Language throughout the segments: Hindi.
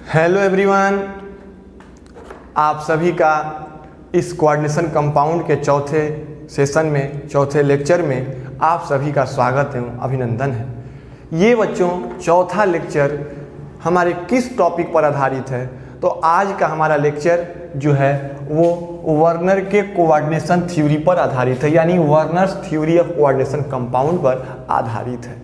हेलो एवरीवन, आप सभी का इस कोऑर्डिनेशन कंपाउंड के चौथे सेशन में, चौथे लेक्चर में आप सभी का स्वागत एवं अभिनंदन है। ये बच्चों चौथा लेक्चर हमारे किस टॉपिक पर आधारित है? तो आज का हमारा लेक्चर जो है वो वर्नर के कोऑर्डिनेशन थ्योरी पर आधारित है, यानी Werner's theory of coordination compound पर आधारित है।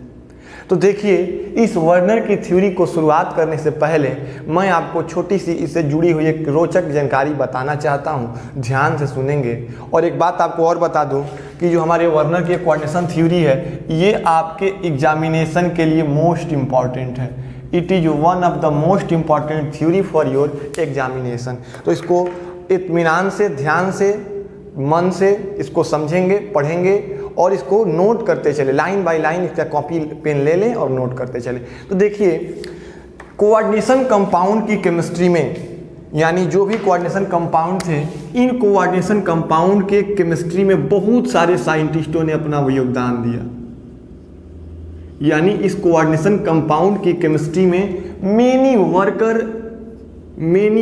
तो देखिए, इस वर्नर की थ्योरी को शुरुआत करने से पहले मैं आपको छोटी सी इससे जुड़ी हुई एक रोचक जानकारी बताना चाहता हूं, ध्यान से सुनेंगे। और एक बात आपको और बता दूं कि जो हमारे वर्नर की कोऑर्डिनेशन थ्योरी है, ये आपके एग्जामिनेशन के लिए मोस्ट इम्पॉर्टेंट है। It is one of the most important theory for your examination. तो इसको इत्मीनान से, ध्यान से, मन से इसको समझेंगे, पढ़ेंगे और इसको नोट करते चले, लाइन बाय लाइन इसका कॉपी पेन ले लें और नोट करते चले। तो देखिए, कोऑर्डिनेशन कंपाउंड की केमिस्ट्री में, यानी जो भी कोऑर्डिनेशन कंपाउंड थे, इन कोऑर्डिनेशन कंपाउंड के केमिस्ट्री में बहुत सारे साइंटिस्टों ने अपना योगदान दिया। यानी इस कोऑर्डिनेशन कंपाउंड की केमिस्ट्री में many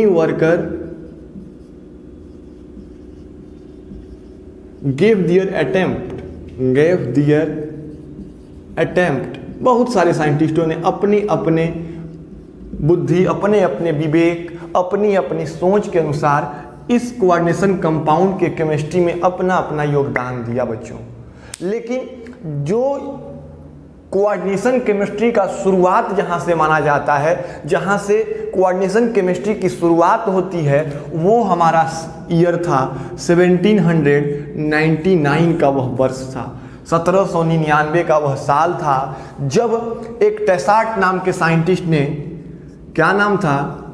worker gave their attempt। बहुत सारे साइंटिस्टों ने अपने अपने बुद्धि, अपने अपने विवेक, अपनी अपनी सोच के अनुसार इस कोऑर्डिनेशन कंपाउंड के केमिस्ट्री में अपना अपना योगदान दिया बच्चों। लेकिन जो कोऑर्डिनेशन केमिस्ट्री का शुरुआत जहाँ से माना जाता है, जहाँ से कोऑर्डिनेशन केमिस्ट्री की शुरुआत होती है, वो हमारा ईयर था 1799 का वह वर्ष था, 1799 का वह साल था, जब एक टेसार्ट नाम के साइंटिस्ट ने, क्या नाम था,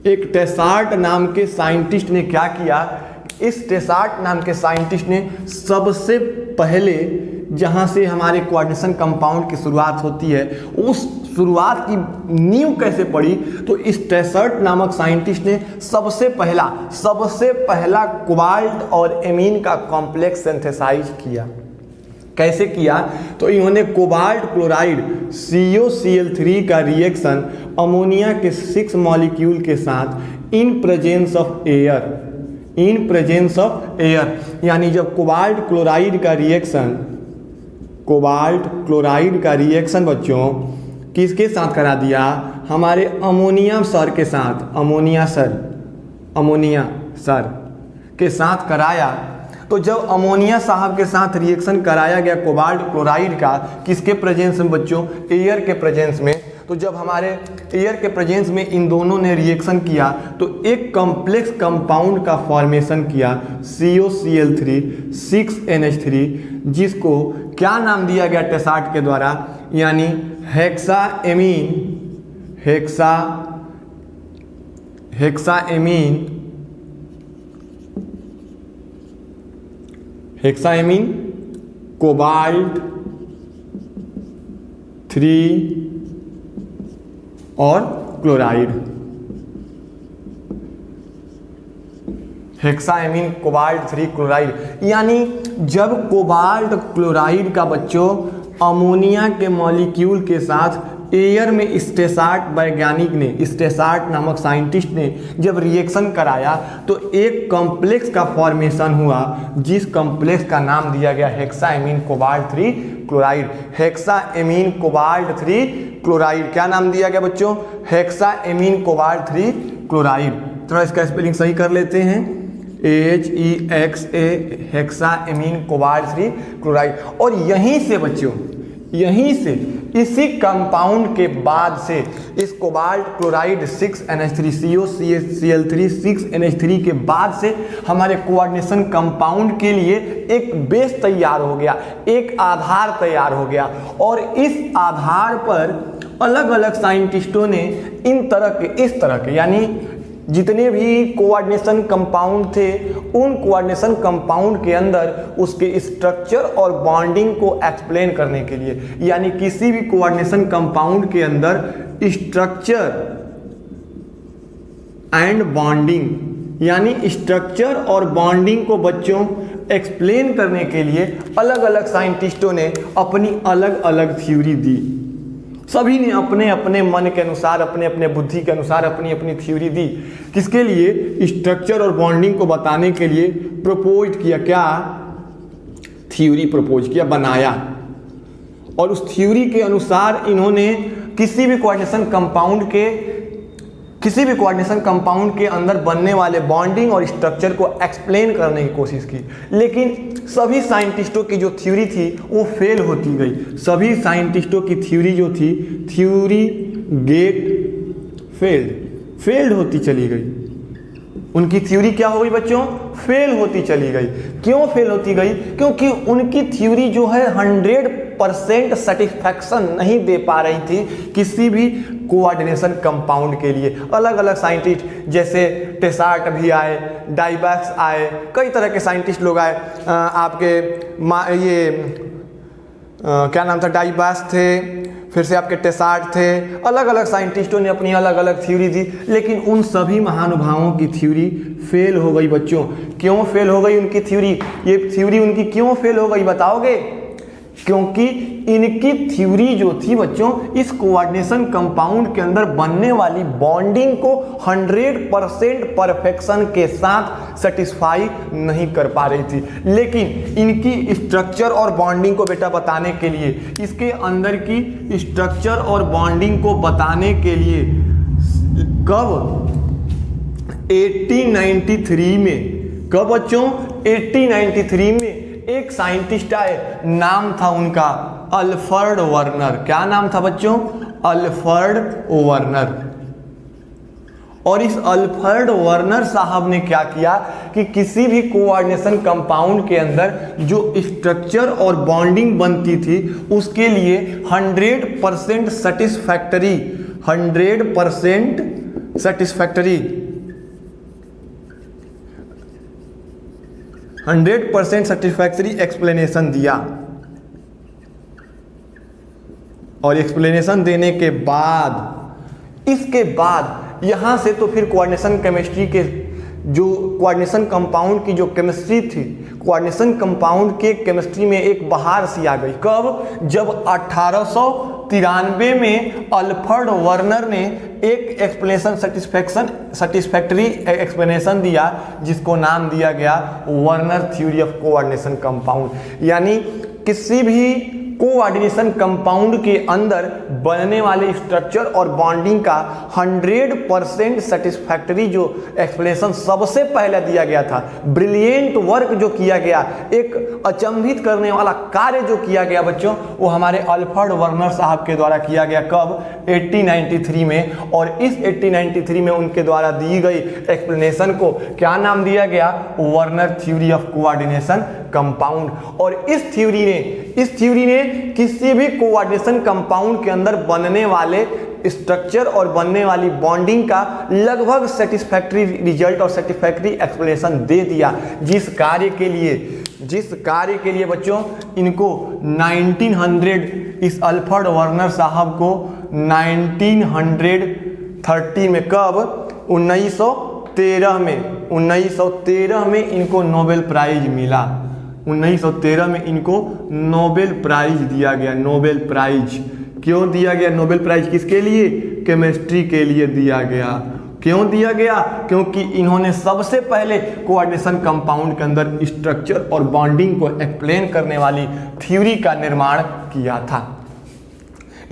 एक टेसार्ट नाम के साइंटिस्ट ने क्या किया, इस टेसार्ट नाम के साइंटिस्ट ने सबसे पहले, जहाँ से हमारे कोऑर्डिनेशन कंपाउंड की शुरुआत होती है, उस शुरुआत की नींव कैसे पड़ी, तो इस टेसर्ट नामक साइंटिस्ट ने सबसे पहला कोबाल्ट और एमीन का कॉम्प्लेक्स सिंथेसाइज किया। कैसे किया? तो इन्होंने कोबाल्ट क्लोराइड COCl3 का रिएक्शन अमोनिया के 6 मॉलिक्यूल के साथ इन प्रेजेंस ऑफ एयर, यानी जब कोबाल्ट क्लोराइड का रिएक्शन बच्चों किसके साथ करा दिया? हमारे अमोनिया सर के साथ कराया। तो जब अमोनिया साहब के साथ रिएक्शन कराया गया कोबाल्ट क्लोराइड का, किसके प्रेजेंस में बच्चों? एयर के प्रेजेंस में। तो जब हमारे एयर के प्रेजेंस में इन दोनों ने रिएक्शन किया तो एक कॉम्प्लेक्स कंपाउंड का फॉर्मेशन किया, COCl3 6NH3, जिसको क्या नाम दिया गया टेसार्ट के द्वारा? यानी हेक्साएमीन कोबाल्ट 3 और क्लोराइड, हेक्साएमीन कोबाल्ट 3 क्लोराइड। यानी जब कोबाल्ट क्लोराइड का बच्चों अमोनिया के मॉलिक्यूल के साथ एयर में टेसार्ट नामक साइंटिस्ट ने जब रिएक्शन कराया तो एक कॉम्प्लेक्स का फॉर्मेशन हुआ, जिस कॉम्प्लेक्स का नाम दिया गया हेक्साएमीन कोबाल्ट 3 क्लोराइड। हेक्साएमीन कोबाल्ट 3 क्लोराइड क्या नाम दिया गया बच्चों? हेक्साएमीन कोबाल्ट 3 क्लोराइड। थोड़ा इसका स्पेलिंग सही कर लेते हैं, HEXA, हेक्साएमीन कोबाल्ट 3 क्लोराइड। और यहीं से बच्चों, इसी कंपाउंड के बाद से, इस cobalt chloride 6NH3 COCl3 6NH3 के बाद से हमारे कोऑर्डिनेशन कंपाउंड के लिए एक बेस तैयार हो गया, एक आधार तैयार हो गया। और इस आधार पर अलग अलग साइंटिस्टों ने इस तरह के यानी जितने भी कोऑर्डिनेशन कंपाउंड थे, उन कोऑर्डिनेशन कंपाउंड के अंदर उसके स्ट्रक्चर और बॉन्डिंग को एक्सप्लेन करने के लिए, यानी किसी भी कोऑर्डिनेशन कंपाउंड के अंदर स्ट्रक्चर एंड बॉन्डिंग, यानी स्ट्रक्चर और बॉन्डिंग को बच्चों एक्सप्लेन करने के लिए अलग अलग साइंटिस्टों ने अपनी अलग अलग थ्योरी दी। सभी ने अपने अपने मन के अनुसार, अपने अपने बुद्धि के अनुसार अपनी अपनी थ्योरी दी। किसके लिए? स्ट्रक्चर और बॉन्डिंग को बताने के लिए प्रपोज किया। क्या? थ्योरी प्रपोज किया, बनाया। और उस थ्योरी के अनुसार इन्होंने किसी भी कोऑर्डिनेशन कंपाउंड के अंदर बनने वाले बॉन्डिंग और स्ट्रक्चर को एक्सप्लेन करने की कोशिश की। लेकिन सभी साइंटिस्टों की जो थ्योरी थी वो फेल होती गई। सभी साइंटिस्टों की थ्योरी जो थी, थ्योरी गेट फेल्ड होती चली गई। उनकी थ्योरी क्या हो गई बच्चों? फेल होती चली गई। क्यों फेल होती गई? क्योंकि उनकी थ्योरी जो है 100% सेटिस्फैक्शन नहीं दे पा रही थी किसी भी कोऑर्डिनेशन कंपाउंड के लिए। अलग अलग साइंटिस्ट जैसे टेसार्ट भी आए, डाइबैक्स आए, कई तरह के साइंटिस्ट लोग आए। क्या नाम था? डाइबैक्स थे, फिर से आपके टेसार्ट थे। अलग अलग साइंटिस्टों ने अपनी अलग अलग थ्योरी दी, लेकिन उन सभी महानुभावों की थ्योरी फेल हो गई बच्चों। क्यों फेल हो गई उनकी थ्योरी? ये थ्योरी उनकी क्यों फेल हो गई बताओगे? क्योंकि इनकी थ्योरी जो थी बच्चों, इस कोऑर्डिनेशन कंपाउंड के अंदर बनने वाली बॉन्डिंग को 100% परफेक्शन के साथ सेटिस्फाई नहीं कर पा रही थी। लेकिन इनकी स्ट्रक्चर और बॉन्डिंग को बेटा बताने के लिए, इसके अंदर की स्ट्रक्चर और बॉन्डिंग को बताने के लिए कब? 1893 में। कब बच्चों? 1893 में एक साइंटिस्ट आए, नाम था उनका अल्फ्रेड वर्नर। क्या नाम था बच्चों? Alfred Werner. और इस अल्फ्रेड वर्नर साहब ने क्या किया कि किसी भी कोऑर्डिनेशन कंपाउंड के अंदर जो स्ट्रक्चर और बॉन्डिंग बनती थी उसके लिए 100% सेटिस्फैक्टरी 100% सेटिस्फैक्टरी एक्सप्लेनेशन दिया। और एक्सप्लेनेशन देने के बाद, इसके बाद यहां से तो फिर कोऑर्डिनेशन केमिस्ट्री के जो कोऑर्डिनेशन कंपाउंड की जो केमिस्ट्री थी, कोऑर्डिनेशन कंपाउंड के केमिस्ट्री में एक बहार सी आ गई। कब? जब 1893 में अल्फ्रेड वर्नर ने एक एक्सप्लेनेशन सेटिस्फैक्टरी एक्सप्लेनेशन दिया, जिसको नाम दिया गया Werner theory of coordination compound. यानी किसी भी कोऑर्डिनेशन कंपाउंड के अंदर बनने वाले स्ट्रक्चर और बॉन्डिंग का 100% सेटिस्फैक्टरी जो एक्सप्लेनेशन सबसे पहले दिया गया था, ब्रिलियंट वर्क जो किया गया, एक अचंभित करने वाला कार्य जो किया गया बच्चों, वो हमारे अल्फ्रेड वर्नर साहब के द्वारा किया गया। कब? 1893 में। और इस 1893 में उनके द्वारा दी गई एक्सप्लेनेशन को क्या नाम दिया गया? Werner theory of coordination compound. और इस थ्योरी ने किसी भी कोऑर्डिनेशन कंपाउंड के अंदर बनने वाले स्ट्रक्चर और बनने वाली बॉन्डिंग का लगभग सेटिस्फैक्टरी रिजल्ट और सेटिस्फैक्टरी एक्सप्लेनेशन दे दिया। जिस कार्य के लिए बच्चों इनको 1900, इस अल्फ्रेड वर्नर साहब को 1930 में, कब? 1913 में इनको नोबेल प्राइज मिला। 1913 में इनको नोबेल प्राइज दिया गया। नोबेल प्राइज क्यों दिया गया? नोबेल प्राइज किसके लिए? केमिस्ट्री के लिए दिया गया। क्यों दिया गया? क्योंकि इन्होंने सबसे पहले कोऑर्डिनेशन कंपाउंड के अंदर स्ट्रक्चर और बॉन्डिंग को एक्सप्लेन करने वाली थ्योरी का निर्माण किया था।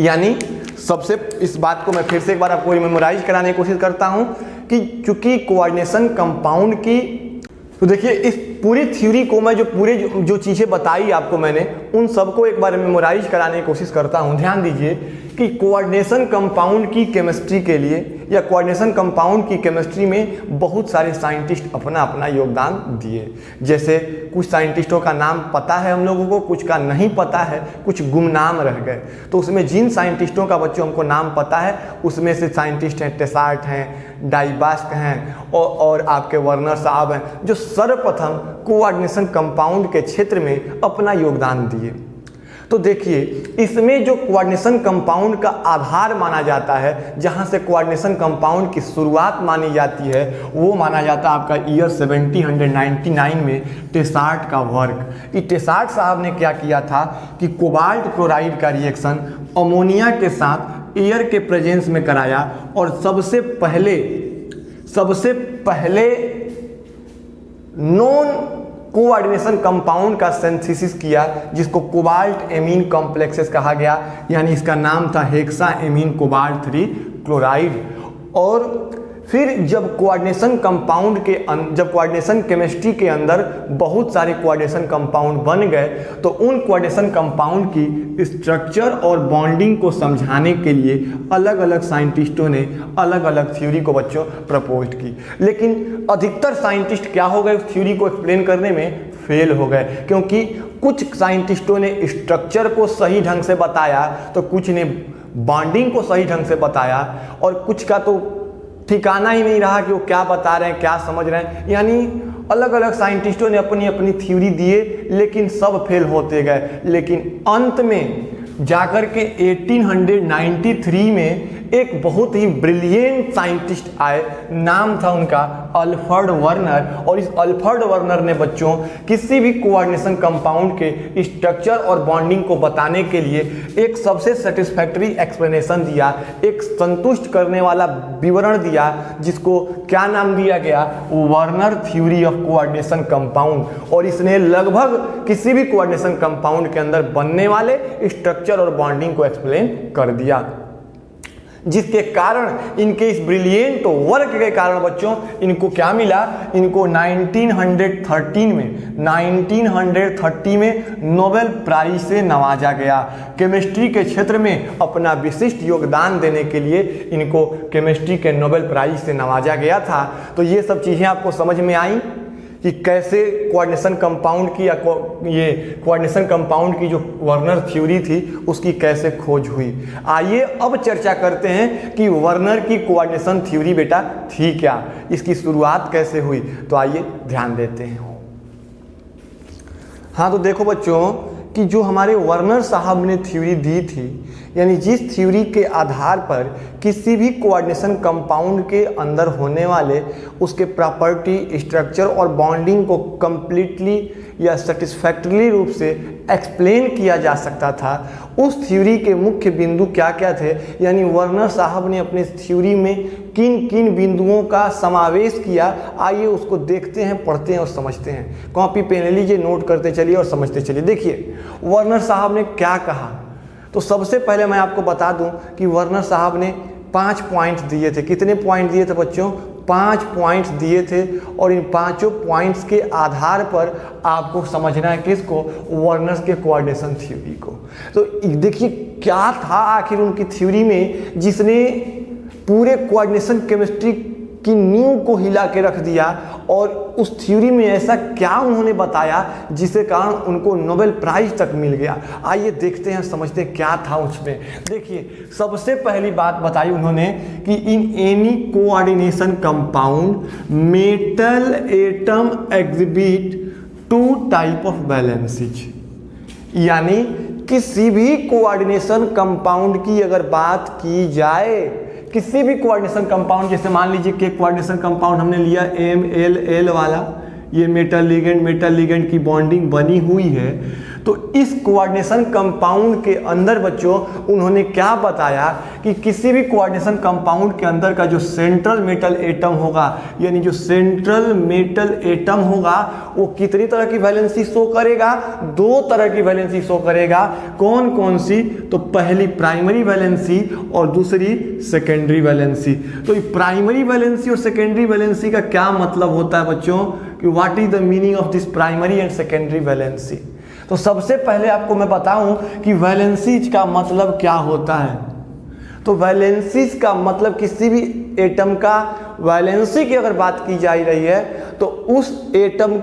यानी सबसे, इस बात को मैं फिर से एक बार आपको मेमोराइज कराने की कोशिश करता हूं कि चूंकि कोऑर्डिनेशन कंपाउंड की, तो देखिए इस पूरी थ्योरी को मैं जो चीज़ें बताई आपको मैंने, उन सबको एक बार मेमोराइज कराने की कोशिश करता हूं। ध्यान दीजिए कि कोऑर्डिनेशन कंपाउंड की केमिस्ट्री के लिए या कोऑर्डिनेशन कंपाउंड की केमिस्ट्री में बहुत सारे साइंटिस्ट अपना अपना योगदान दिए। जैसे कुछ साइंटिस्टों का नाम पता है हम लोगों को, कुछ का नहीं पता है, कुछ गुमनाम रह गए। तो उसमें जिन साइंटिस्टों का बच्चों हमको नाम पता है, उसमें से साइंटिस्ट हैं टेसार्ट हैं, डाइबास्क हैं और आपके वर्नर साहब हैं, जो सर्वप्रथम कोऑर्डिनेशन कंपाउंड के क्षेत्र में अपना योगदान दिए। तो देखिए इसमें जो कोऑर्डिनेशन कंपाउंड का आधार माना जाता है, जहां से कोऑर्डिनेशन कंपाउंड की शुरुआत मानी जाती है, वो माना जाता है आपका ईयर 1799 में टेसार्ट का वर्क। ये टेसार्ट साहब ने क्या किया था कि कोबाल्ट क्लोराइड का रिएक्शन अमोनिया के साथ एयर के प्रेजेंस में कराया और सबसे पहले नॉन कोऑर्डिनेशन कंपाउंड का सिंथेसिस किया, जिसको कोबाल्ट एमीन कॉम्प्लेक्सेस कहा गया, यानी इसका नाम था हेक्सा एमीन कोबाल्ट 3 क्लोराइड। और फिर जब कोऑर्डिनेशन केमिस्ट्री के अंदर बहुत सारे कोऑर्डिनेशन कंपाउंड बन गए, तो उन कोऑर्डिनेशन कंपाउंड की स्ट्रक्चर और बॉन्डिंग को समझाने के लिए अलग अलग साइंटिस्टों ने अलग अलग थ्योरी को बच्चों प्रपोज की। लेकिन अधिकतर साइंटिस्ट क्या हो गए, उस थ्योरी को एक्सप्लेन करने में फेल हो गए, क्योंकि कुछ साइंटिस्टों ने स्ट्रक्चर को सही ढंग से बताया, तो कुछ ने बॉन्डिंग को सही ढंग से बताया, और कुछ का तो ठिकाना ही नहीं रहा कि वो क्या बता रहे हैं, क्या समझ रहे हैं। यानी अलग अलग साइंटिस्टों ने अपनी अपनी थ्योरी दिए, लेकिन सब फेल होते गए। लेकिन अंत में जाकर के 1893 में एक बहुत ही ब्रिलियंट साइंटिस्ट आए, नाम था उनका अल्फ्रेड वर्नर। और इस अल्फ्रेड वर्नर ने बच्चों किसी भी कोऑर्डिनेशन कंपाउंड के स्ट्रक्चर और बॉन्डिंग को बताने के लिए एक सबसे सेटिस्फैक्टरी एक्सप्लेनेशन दिया, एक संतुष्ट करने वाला विवरण दिया, जिसको क्या नाम दिया गया, Werner theory of coordination compound. और इसने लगभग किसी भी कोऑर्डिनेशन कंपाउंड के अंदर बनने वाले स्ट्रक्चर और बॉन्डिंग को एक्सप्लेन कर दिया, जिसके कारण इनके इस ब्रिलियंट वर्क के कारण बच्चों इनको क्या मिला, इनको 1930 में नोबेल प्राइज से नवाजा गया। केमिस्ट्री के क्षेत्र में अपना विशिष्ट योगदान देने के लिए इनको केमिस्ट्री के नोबेल प्राइज से नवाजा गया था। तो ये सब चीज़ें आपको समझ में आई कि कैसे कोऑर्डिनेशन कंपाउंड की, या ये कोऑर्डिनेशन कंपाउंड की जो वर्नर थ्योरी थी उसकी कैसे खोज हुई। आइए अब चर्चा करते हैं कि वर्नर की कोऑर्डिनेशन थ्योरी बेटा थी क्या, इसकी शुरुआत कैसे हुई। तो आइए ध्यान देते हैं। हाँ, तो देखो बच्चों कि जो हमारे वर्नर साहब ने थ्योरी दी थी, यानी जिस थ्योरी के आधार पर किसी भी कोऑर्डिनेशन कंपाउंड के अंदर होने वाले उसके प्रॉपर्टी, स्ट्रक्चर और बॉन्डिंग को कंप्लीटली या सेटिस्फैक्टरी रूप से एक्सप्लेन किया जा सकता था, उस थ्योरी के मुख्य बिंदु क्या क्या थे, यानी वर्नर साहब ने अपनी थ्योरी में किन किन बिंदुओं का समावेश किया। आइए उसको देखते हैं, पढ़ते हैं और समझते हैं। कॉपी पेन ले लीजिए, नोट करते चलिए और समझते चलिए। देखिए वर्नर साहब ने क्या कहा। तो सबसे पहले मैं आपको बता दूं कि वर्नर साहब ने 5 पॉइंट दिए थे। कितने पॉइंट दिए थे बच्चों? 5 पॉइंट्स दिए थे। और इन 5 पॉइंट्स के आधार पर आपको समझना है किसको, वर्नर के कोऑर्डिनेशन थ्योरी को। तो देखिए क्या था आखिर उनकी थ्योरी में जिसने पूरे कोऑर्डिनेशन केमिस्ट्री की नींव को हिला के रख दिया, और उस थ्योरी में ऐसा क्या उन्होंने बताया जिसके कारण उनको नोबेल प्राइज तक मिल गया। आइए देखते हैं, समझते हैं क्या था उसमें। देखिए सबसे पहली बात बताई उन्होंने कि in any coordination compound metal atom exhibit 2 type of valencies. यानी किसी भी कोऑर्डिनेशन कंपाउंड की अगर बात की जाए, किसी भी कोऑर्डिनेशन कंपाउंड, जैसे मान लीजिए कि कोऑर्डिनेशन कंपाउंड हमने लिया MLL वाला, ये मेटल लिगेंड की बॉन्डिंग बनी हुई है, तो इस कोऑर्डिनेशन कंपाउंड के अंदर बच्चों उन्होंने क्या बताया कि किसी भी कोऑर्डिनेशन कंपाउंड के अंदर का जो सेंट्रल मेटल एटम होगा, यानी जो सेंट्रल मेटल एटम होगा, वो कितनी तरह की वैलेंसी शो करेगा? 2 तरह की वैलेंसी शो करेगा। कौन कौन सी? तो पहली प्राइमरी वैलेंसी और दूसरी सेकेंडरी वैलेंसी। तो ये प्राइमरी वैलेंसी और सेकेंडरी वैलेंसी का क्या मतलब होता है बच्चों, कि what is the meaning of this primary and secondary valency. तो सबसे पहले आपको मैं बताऊं कि वैलेंसीज का मतलब क्या होता है। तो वैलेंसीज का मतलब किसी भी एटम का वैलेंसी की अगर बात की जा रही है, तो उस एटम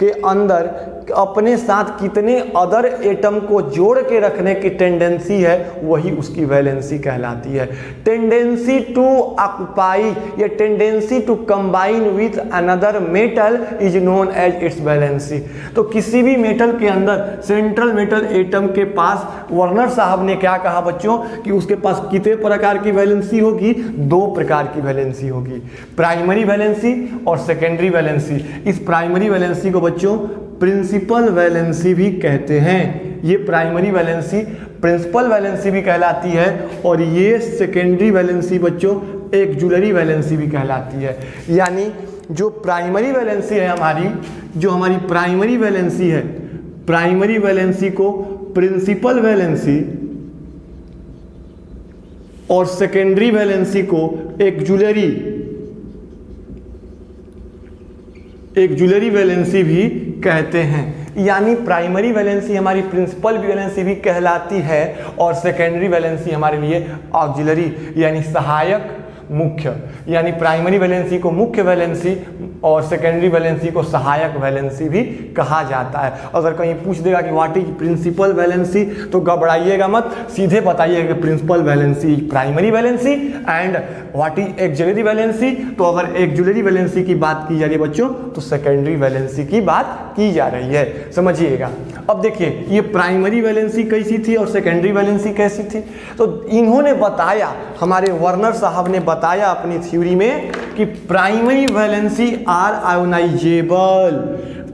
के अंदर अपने साथ कितने अदर एटम को जोड़ के रखने की टेंडेंसी है, वही उसकी वैलेंसी कहलाती है। टेंडेंसी टू ऑक्युपाई या tendency to combine with another metal is known as its valency. तो किसी भी मेटल के अंदर सेंट्रल मेटल एटम के पास वर्नर साहब ने क्या कहा बच्चों कि उसके पास कितने प्रकार की वैलेंसी होगी? 2 प्रकार की वैलेंसी होगी, प्राइमरी वैलेंसी और सेकेंडरी वैलेंसी। इस प्राइमरी वैलेंसी को बच्चों प्रिंसिपल वैलेंसी भी कहते हैं। ये प्राइमरी वैलेंसी प्रिंसिपल वैलेंसी भी कहलाती है और ये सेकेंडरी वैलेंसी बच्चों एक्जुलरी वैलेंसी भी कहलाती है। यानी जो प्राइमरी वैलेंसी है जो हमारी प्राइमरी वैलेंसी है, प्राइमरी वैलेंसी को प्रिंसिपल वैलेंसी और सेकेंडरी वैलेंसी को एक्जुलरी वैलेंसी भी कहते हैं। यानी प्राइमरी वैलेंसी हमारी प्रिंसिपल वैलेंसी भी कहलाती है और सेकेंडरी वैलेंसी हमारे लिए ऑक्सिलरी यानी सहायक मुख्य, यानी प्राइमरी वैलेंसी को मुख्य वैलेंसी और सेकेंडरी वैलेंसी को सहायक वैलेंसी भी कहा जाता है। अगर कहीं पूछ देगा कि व्हाट इज प्रिंसिपल वैलेंसी तो घबराइएगा मत, सीधे बताइएगा कि principal valency primary valency and what is auxiliary valency. तो अगर एक्जुलरी वैलेंसी की बात की जा रही है बच्चों तो सेकेंडरी वैलेंसी की बात की जा रही है, समझिएगा। अब देखिए ये प्राइमरी वैलेंसी कैसी थी और सेकेंडरी वैलेंसी कैसी थी। तो इन्होंने बताया, हमारे वर्नर साहब ने बताया अपनी थ्योरी में कि primary valency are ionisable.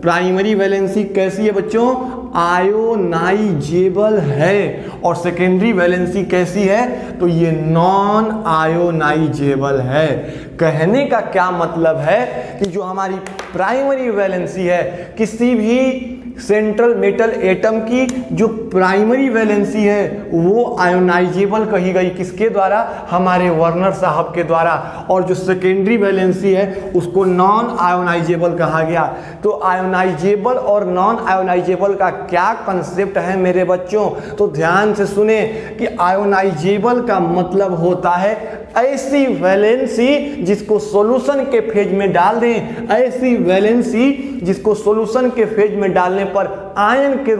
Primary valency कैसी है बच्चों? आयोनाइजेबल है। और सेकेंडरी वैलेंसी कैसी है? तो ये नॉन आयोनाइजेबल है। कहने का क्या मतलब है कि जो हमारी प्राइमरी वैलेंसी है, किसी भी सेंट्रल मेटल एटम की जो प्राइमरी वैलेंसी है वो आयोनाइजेबल कही गई, किसके द्वारा? हमारे वर्नर साहब के द्वारा। और जो सेकेंडरी वैलेंसी है उसको नॉन आयोनाइजेबल कहा गया। तो आयोनाइजेबल और नॉन आयोनाइजेबल का क्या कंसेप्ट है मेरे बच्चों? तो ध्यान से सुने कि आयोनाइजेबल का मतलब होता है ऐसी वैलेंसी जिसको सॉल्यूशन के फेज में डाल दें, ऐसी वैलेंसी जिसको सॉल्यूशन के फेज में डालने पर आयन के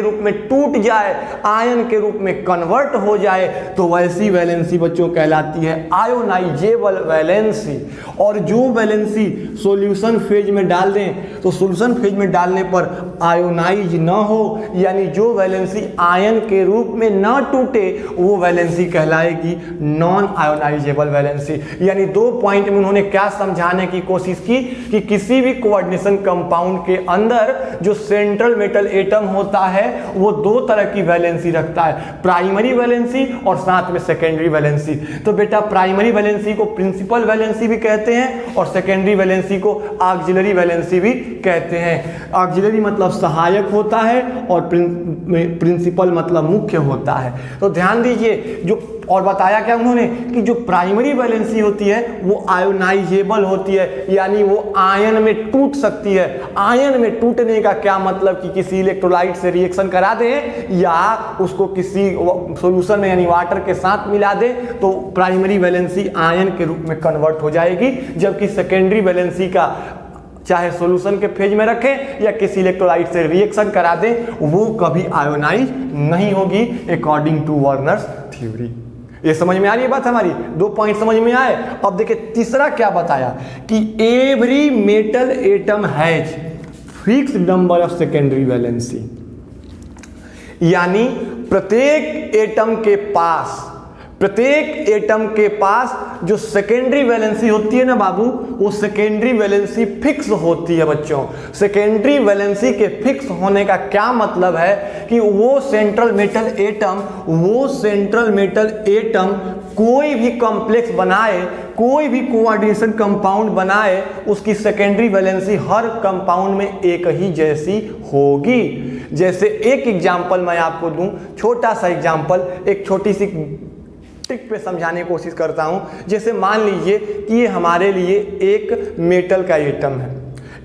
रूप में टूट जाए, आयन के रूप में कन्वर्ट हो जाए, तो वैसी वैलेंसी बच्चों कहलाती है आयोनाइजेबल वैलेंसी। और जो वैलेंसी सॉल्यूशन फेज में डाल दें तो सॉल्यूशन फेज में डालने पर आयोनाइज ना हो, यानी जो वैलेंसी आयन के रूप में ना टूटे, वो वैलेंसी कहलाएगी नॉन आयोनाइजेबल वैलेंसी। यानी 2 पॉइंट में उन्होंने क्या समझाने की कोशिश की कि किसी भी कोऑर्डिनेशन कंपाउंड के अंदर जो सेंट्रल मेटल एटम होता है वो 2 तरह की वैलेंसी रखता है, प्राइमरी वैलेंसी और साथ में सेकेंडरी वैलेंसी। तो बेटा प्राइमरी वैलेंसी को प्रिंसिपल वैलेंसी भी कहते हैं और सेकेंडरी वैलेंसी को ऑक्सिलरी वैलेंसी भी कहते हैं। ऑक्सिलरी मतलब सहायक होता है और प्रिंसिपल मतलब मुख्य होता है। तो ध्यान दीजिए, जो और बताया क्या उन्होंने कि जो प्राइमरी वैलेंसी होती है वो आयोनाइजेबल होती है, यानी वो आयन में टूट सकती है। आयन में टूटने का क्या मतलब कि किसी इलेक्ट्रोलाइट से रिएक्शन करा दें या उसको किसी सॉल्यूशन में यानी वाटर के साथ मिला दें तो प्राइमरी वैलेंसी आयन के रूप में कन्वर्ट हो जाएगी, जबकि सेकेंडरी वैलेंसी का चाहे सॉल्यूशन के फेज में रखें या किसी इलेक्ट्रोलाइट से रिएक्शन करा दें वो कभी आयोनाइज नहीं होगी अकॉर्डिंग टू वर्नर्स थ्योरी। ये समझ में आ रही है बात हमारी? 2 पॉइंट समझ में आए। अब देखिए तीसरा क्या बताया कि every metal atom has fixed number of secondary valency, यानी प्रत्येक एटम के पास जो सेकेंडरी वैलेंसी होती है ना बाबू, वो सेकेंडरी वैलेंसी फिक्स होती है बच्चों। सेकेंडरी वैलेंसी के फिक्स होने का क्या मतलब है कि वो सेंट्रल मेटल एटम कोई भी कॉम्प्लेक्स बनाए, कोई भी कोऑर्डिनेशन कंपाउंड बनाए, उसकी सेकेंडरी वैलेंसी हर कंपाउंड में एक ही जैसी होगी। जैसे एक एग्जांपल मैं आपको दूं, छोटा सा एग्जांपल, एक छोटी सी ट्रिक पे समझाने की कोशिश करता हूं। जैसे मान लीजिए कि ये हमारे लिए एक मेटल का एटम है,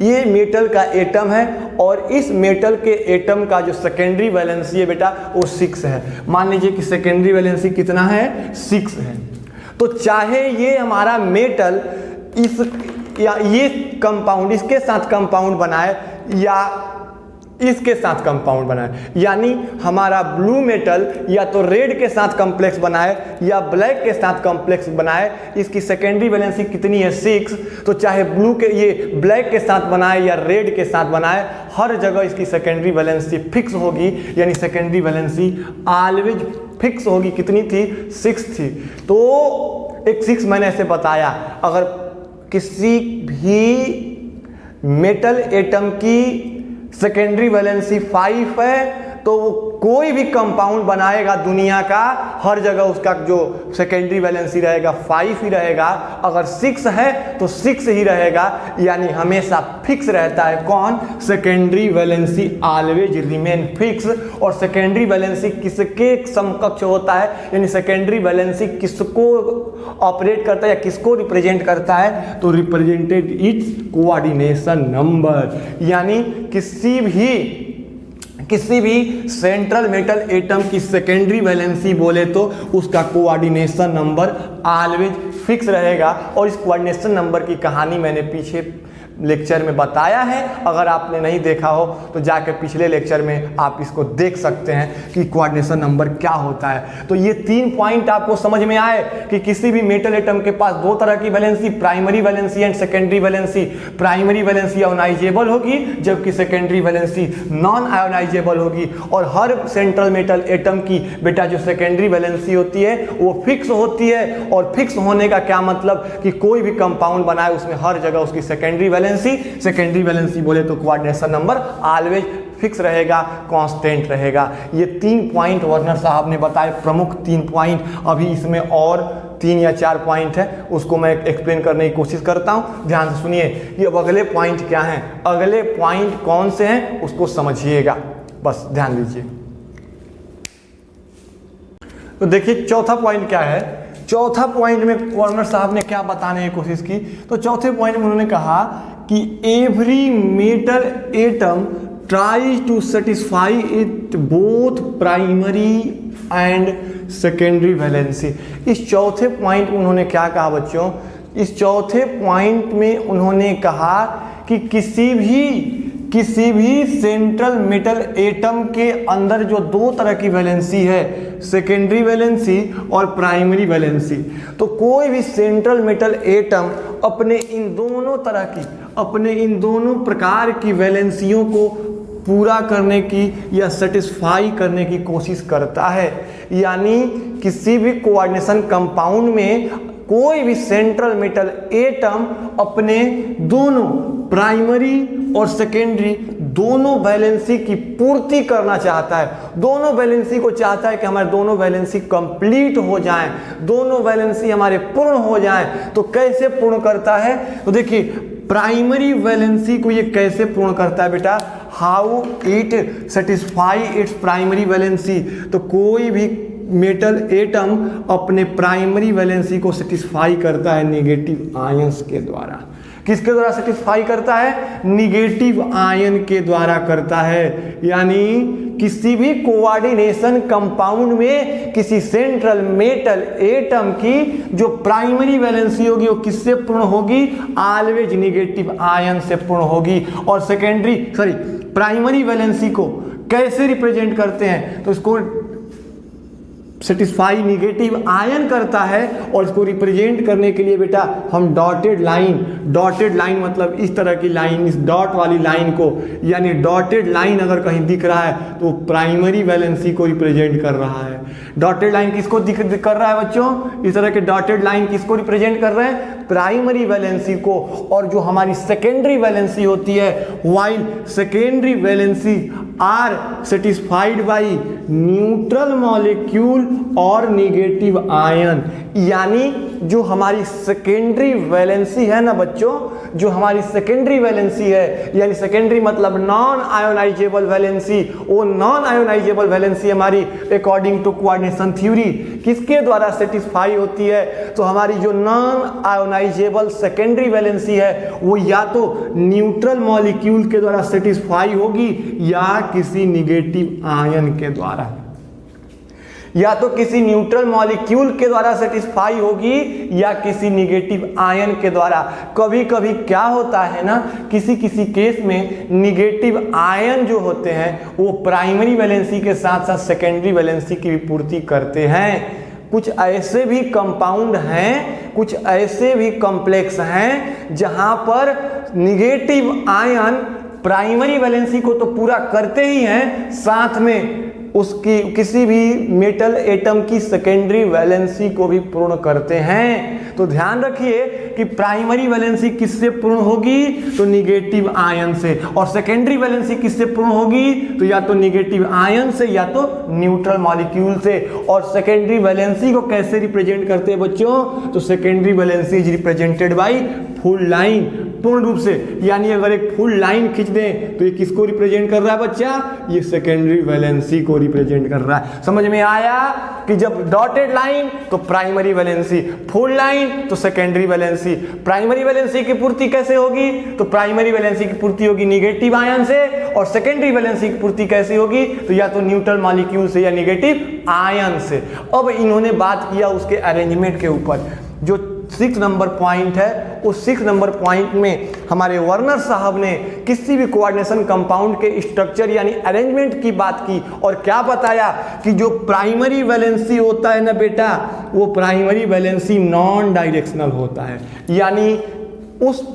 ये मेटल का एटम है और इस मेटल के एटम का जो सेकेंडरी वैलेंसी है बेटा वो 6 है। मान लीजिए कि सेकेंडरी वैलेंसी कितना है? 6 है। तो चाहे ये हमारा मेटल इस या ये कंपाउंड इसके साथ कंपाउंड बनाए या इसके साथ कंपाउंड बनाए, यानी हमारा ब्लू मेटल या तो रेड के साथ कॉम्प्लेक्स बनाए या ब्लैक के साथ कॉम्प्लेक्स बनाए। इसकी सेकेंडरी वैलेंसी कितनी है 6, तो चाहे ब्लू के ये ब्लैक के साथ बनाए या रेड के साथ बनाए, हर जगह इसकी सेकेंडरी वैलेंसी फिक्स होगी, यानी सेकेंडरी वैलेंसी ऑलवेज फिक्स होगी। कितनी थी? 6 थी। तो एक 6 मैंने ऐसे बताया, अगर किसी भी मेटल एटम की सेकेंडरी वैलेंसी 5 है तो वो कोई भी कंपाउंड बनाएगा दुनिया का, हर जगह उसका जो सेकेंडरी वैलेंसी रहेगा 5 ही रहेगा। अगर 6 है तो 6 ही रहेगा, यानी हमेशा फिक्स रहता है। कौन? Secondary valency always remain fix. और सेकेंडरी वैलेंसी किसके समकक्ष होता है, यानी सेकेंडरी वैलेंसी किसको ऑपरेट करता है या किसको रिप्रेजेंट करता है, तो रिप्रेजेंटेड इट्स कोऑर्डिनेशन नंबर। यानी किसी भी सेंट्रल मेटल एटम की सेकेंडरी वैलेंसी बोले तो उसका कोऑर्डिनेशन नंबर ऑलवेज फिक्स रहेगा। और इस कोऑर्डिनेशन नंबर की कहानी मैंने पीछे लेक्चर में बताया है, अगर आपने नहीं देखा हो तो जाकर पिछले लेक्चर में आप इसको देख सकते हैं कि कोऑर्डिनेशन नंबर क्या होता है। तो ये 3 पॉइंट आपको समझ में आए कि किसी भी मेटल एटम के पास 2 तरह की valency, primary valency and secondary valency. Primary valency ionisable होगी जबकि सेकेंडरी वैलेंसी नॉन आयोनाइजेबल होगी। और हर सेंट्रल मेटल एटम की बेटा जो सेकेंडरी वैलेंसी होती है वो फिक्स होती है। और फिक्स होने का क्या मतलब कि कोई भी कंपाउंड बनाए उसमें हर जगह उसकी सेकेंडरी वैलेंसी बोले तो कोऑर्डिनेशन नंबर ऑलवेज फिक्स रहेगा, कांस्टेंट रहेगा। ये 3 पॉइंट वर्नर साहब ने बताए, प्रमुख 3 पॉइंट। अभी इसमें और 3 या 4 पॉइंट है, उसको मैं एक्सप्लेन करने की कोशिश करता हूं। ध्यान से सुनिए कि अब अगले पॉइंट क्या हैं, अगले पॉइंट कौन से हैं उसको समझिएगा, बस ध्यान दीजिए। तो देखिए चौथा पॉइंट क्या है। चौथा पॉइंट में वर्नर साहब ने क्या बताने की कोशिश की, तो चौथे पॉइंट में उन्होंने कहा कि every metal atom tries to satisfy it both primary and secondary valency. इस चौथे पॉइंट में उन्होंने क्या कहा बच्चों, इस चौथे पॉइंट में उन्होंने कहा कि किसी भी सेंट्रल मेटल एटम के अंदर जो 2 तरह की वैलेंसी है, सेकेंडरी वैलेंसी और प्राइमरी वैलेंसी, तो कोई भी सेंट्रल मेटल एटम अपने इन दोनों प्रकार की वैलेंसियों को पूरा करने की या सेटिस्फाई करने की कोशिश करता है। यानी किसी भी कोऑर्डिनेशन कंपाउंड में कोई भी सेंट्रल मेटल एटम अपने दोनों प्राइमरी और सेकेंडरी दोनों वैलेंसी की पूर्ति करना चाहता है। दोनों वैलेंसी को चाहता है कि हमारे दोनों वैलेंसी कंप्लीट हो जाएं, दोनों वैलेंसी हमारे पूर्ण हो जाएं। तो कैसे पूर्ण करता है, तो देखिए प्राइमरी वैलेंसी को ये कैसे पूर्ण करता है बेटा, how it satisfy its primary valency. तो कोई भी मेटल एटम अपने प्राइमरी वैलेंसी को सेटिस्फाई करता है नेगेटिव आयंस के द्वारा। किसके द्वारा सेटिस्फाई करता है? निगेटिव आयन के द्वारा करता है। यानी किसी भी कोऑर्डिनेशन कंपाउंड में किसी सेंट्रल मेटल एटम की जो प्राइमरी वैलेंसी होगी वो किससे पूर्ण होगी? ऑलवेज निगेटिव आयन से पूर्ण होगी। और प्राइमरी वैलेंसी को कैसे रिप्रेजेंट करते हैं, तो इसको सेटिस्फाई निगेटिव आयन करता है। और इसको रिप्रेजेंट करने के लिए बेटा हम डॉटेड लाइन मतलब इस तरह की लाइन, इस डॉट वाली लाइन को, यानी डॉटेड लाइन अगर कहीं दिख रहा है तो प्राइमरी वैलेंसी को रिप्रेजेंट कर रहा है। डॉटेड लाइन किसको कर रहा है बच्चों? इस तरह के डॉटेड लाइन किसको रिप्रेजेंट कर रहे हैं? प्राइमरी वैलेंसी को। और जो हमारी सेकेंडरी वैलेंसी होती है, while secondary valency are satisfied by neutral molecule और निगेटिव आयन। यानी जो हमारी सेकेंडरी वैलेंसी है ना बच्चों, जो हमारी सेकेंडरी वैलेंसी है, यानी सेकेंडरी मतलब नॉन आयोनाइजेबल वैलेंसी, वो नॉन आयोनाइजेबल वैलेंसी हमारी अकॉर्डिंग टू कोऑर्डिनेशन थ्योरी किसके द्वारा सेटिस्फाई होती है? तो हमारी जो नॉन आयोनाइजेबल सेकेंडरी वैलेंसी है वो या तो न्यूट्रल मॉलिक्यूल के द्वारा सेटिस्फाई होगी या किसी निगेटिव आयन के द्वारा। या तो किसी न्यूट्रल मॉलिक्यूल के द्वारा सेटिस्फाई होगी या किसी निगेटिव आयन के द्वारा। कभी कभी क्या होता है ना, किसी किसी केस में निगेटिव आयन जो होते हैं वो प्राइमरी वैलेंसी के साथ साथ सेकेंडरी वैलेंसी की भी पूर्ति करते हैं। कुछ ऐसे भी कंपाउंड हैं, कुछ ऐसे भी कॉम्प्लेक्स हैं जहां पर निगेटिव आयन प्राइमरी वैलेंसी को तो पूरा करते ही हैं, साथ में उसकी किसी भी मेटल एटम की सेकेंडरी वैलेंसी को भी पूर्ण करते हैं। तो ध्यान रखिए कि प्राइमरी वैलेंसी किससे पूर्ण होगी, तो निगेटिव आयन से, और सेकेंडरी वैलेंसी किससे पूर्ण होगी, तो या तो निगेटिव आयन से या तो न्यूट्रल मॉलिक्यूल से। और सेकेंडरी वैलेंसी को कैसे रिप्रेजेंट करते हैं बच्चों, तो secondary valency is represented by full line, पूर्ण रूप से। यानी अगर एक फुल लाइन खींच दें तो ये किसको रिप्रेजेंट कर रहा है बच्चा, ये सेकेंडरी वैलेंसी को रिप्रेजेंट कर रहा है। समझ में आया कि जब डॉटेड लाइन तो प्राइमरी वैलेंसी, फुल लाइन तो सेकेंडरी वैलेंसी। प्राइमरी वैलेंसी की पूर्ति कैसे होगी, तो प्राइमरी वैलेंसी की पूर्ति होगी निगेटिव आयन से, और सेकेंडरी वैलेंसी की पूर्ति कैसे होगी, तो या तो न्यूट्रल मॉलिक्यूल से या निगेटिव आयन से। अब इन्होंने बात किया उसके अरेंजमेंट के ऊपर। जो 6 नंबर पॉइंट है, उस 6 नंबर पॉइंट में हमारे वर्नर साहब ने किसी भी कोऑर्डिनेशन कंपाउंड के स्ट्रक्चर यानी अरेंजमेंट की बात की, और क्या बताया कि जो प्राइमरी वैलेंसी होता है ना बेटा, वो प्राइमरी वैलेंसी नॉन डायरेक्शनल होता है। यानी उस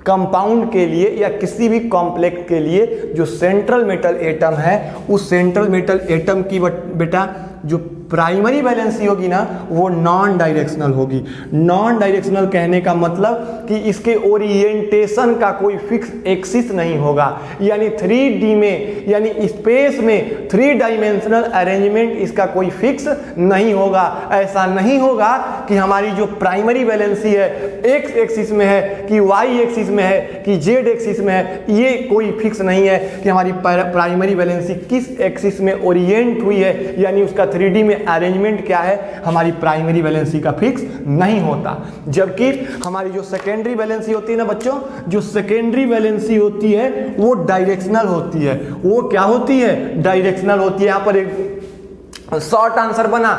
कंपाउंड के लिए या किसी भी कॉम्प्लेक्स के लिए जो सेंट्रल मेटल एटम है, उस सेंट्रल मेटल एटम की बेटा जो प्राइमरी वैलेंसी होगी ना, वो नॉन डायरेक्शनल होगी। नॉन डायरेक्शनल कहने का मतलब कि इसके ओरिएंटेशन का कोई फिक्स एक्सिस नहीं होगा। यानी 3D में यानी स्पेस में 3 डायमेंशनल अरेंजमेंट इसका कोई फिक्स नहीं होगा। ऐसा नहीं होगा कि हमारी जो प्राइमरी वैलेंसी है एक्स एक्सिस में है कि वाई एक्सिस में है कि जेड एक्सिस में है, ये कोई फिक्स नहीं है कि हमारी प्राइमरी वैलेंसी किस एक्सिस में ओरिएंट हुई है, यानी उसका 3D में अरेंजमेंट क्या है, हमारी प्राइमरी वैलेंसी का फिक्स नहीं होता। जबकि हमारी जो सेकेंडरी वैलेंसी होती है ना बच्चों, जो सेकेंडरी वैलेंसी होती है वो डायरेक्शनल होती है। वो क्या होती है, डायरेक्शनल होती है। यहाँ पर एक शॉर्ट आंसर बना,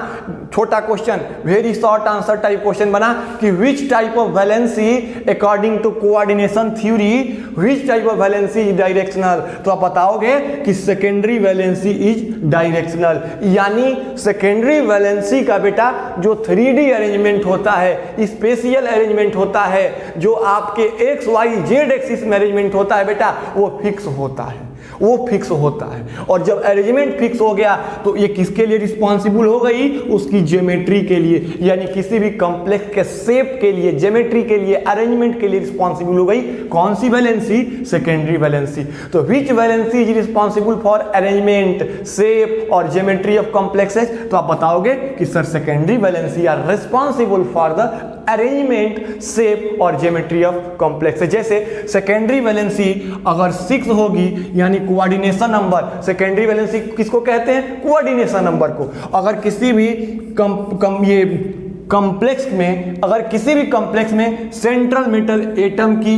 छोटा question, very short answer type question बना कि which type of valency according to coordination theory, which type of valency is directional. तो आप बताओगे कि सेकेंडरी वैलेंसी इज डायरेक्शनल। यानी सेकेंडरी वैलेंसी का बेटा जो 3D अरेंजमेंट होता है, स्पेशियल अरेंजमेंट होता है, जो आपके एक्स वाई जेड एक्सिस में अरेंजमेंट होता है बेटा, वो फिक्स होता है, वो फिक्स होता है। और जब अरेंजमेंट फिक्स हो गया तो ये किसके लिए रिस्पॉन्सिबल हो गई, उसकी ज्योमेट्री के लिए। यानी किसी भी कॉम्प्लेक्स के शेप के लिए, ज्योमेट्री के लिए, अरेंजमेंट के लिए रिस्पॉन्सिबल हो गई कौन सी वैलेंसी, सेकेंडरी वैलेंसी। तो which valency is responsible for arrangement, shape और ज्योमेट्री ऑफ कॉम्प्लेक्सेस। तो आप बताओगे कि sir secondary valency are responsible for the arrangement, shape और ज्योमेट्री ऑफ कॉम्प्लेक्सेस। जैसे सेकेंडरी वैलेंसी अगर 6 होगी यानी कोऑर्डिनेशन नंबर, सेकेंडरी वैलेंसी किसको कहते हैं, कोऑर्डिनेशन नंबर को। अगर किसी भी कॉम्प्लेक्स में, अगर किसी भी कॉम्प्लेक्स में सेंट्रल मेटल एटम की